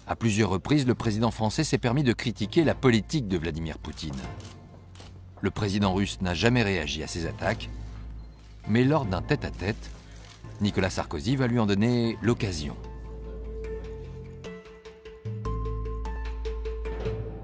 À plusieurs reprises, le président français s'est permis de critiquer la politique de Vladimir Poutine. Le président russe n'a jamais réagi à ces attaques, mais lors d'un tête-à-tête, Nicolas Sarkozy va lui en donner l'occasion.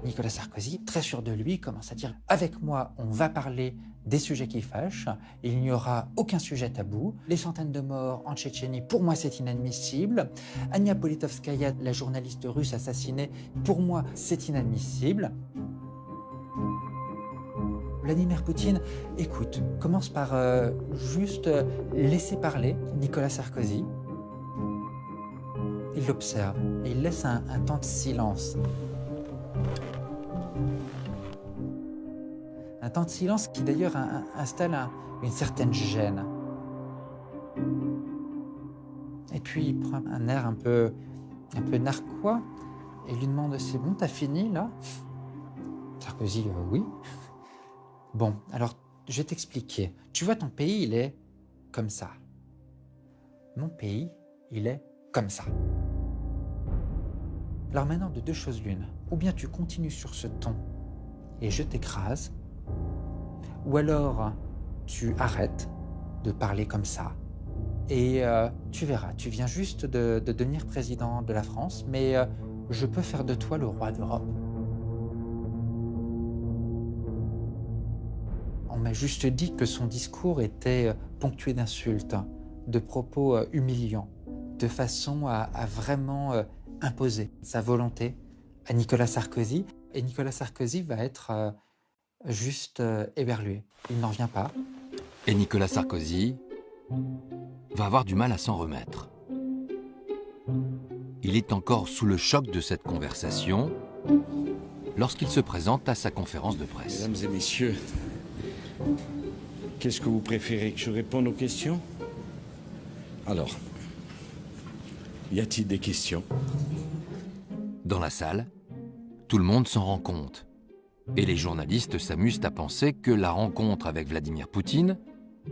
Nicolas Sarkozy, très sûr de lui, commence à dire « Avec moi, on va parler des sujets qui fâchent, il n'y aura aucun sujet tabou. Les centaines de morts en Tchétchénie, pour moi, c'est inadmissible. Ania Politkovskaya, la journaliste russe assassinée, pour moi, c'est inadmissible. » Vladimir Poutine, écoute, commence par juste laisser parler Nicolas Sarkozy. Il l'observe et il laisse un temps de silence. Un temps de silence qui d'ailleurs installe une certaine gêne. Et puis il prend un air un peu narquois et lui demande « C'est bon, t'as fini là ?» Sarkozy « Oui. » Bon, alors je vais t'expliquer. Tu vois, ton pays, il est comme ça. Mon pays, il est comme ça. Alors maintenant, de deux choses l'une. Ou bien tu continues sur ce ton et je t'écrase, ou alors tu arrêtes de parler comme ça et tu verras, tu viens juste de devenir président de la France, mais je peux faire de toi le roi d'Europe. On m'a juste dit que son discours était ponctué d'insultes, de propos humiliants, de façon à vraiment imposer sa volonté à Nicolas Sarkozy. Et Nicolas Sarkozy va être juste éberlué. Il n'en vient pas. Et Nicolas Sarkozy va avoir du mal à s'en remettre. Il est encore sous le choc de cette conversation lorsqu'il se présente à sa conférence de presse. Mesdames et messieurs, qu'est-ce que vous préférez, que je réponde aux questions? Alors, y a-t-il des questions? Dans la salle, tout le monde s'en rend compte. Et les journalistes s'amusent à penser que la rencontre avec Vladimir Poutine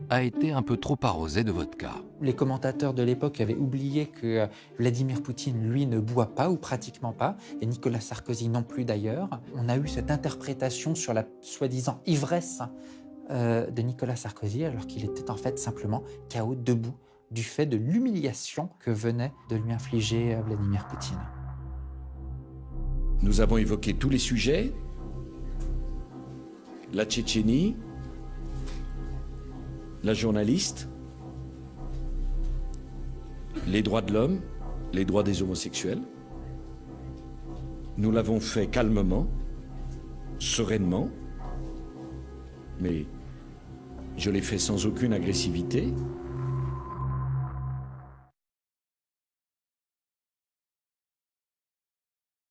a été un peu trop arrosée de vodka. Les commentateurs de l'époque avaient oublié que Vladimir Poutine, lui, ne boit pas ou pratiquement pas, et Nicolas Sarkozy non plus d'ailleurs. On a eu cette interprétation sur la soi-disant ivresse de Nicolas Sarkozy, alors qu'il était en fait simplement KO debout du fait de l'humiliation que venait de lui infliger Vladimir Poutine. Nous avons évoqué tous les sujets, la Tchétchénie, la journaliste, les droits de l'homme, les droits des homosexuels. Nous l'avons fait calmement, sereinement, mais je l'ai fait sans aucune agressivité.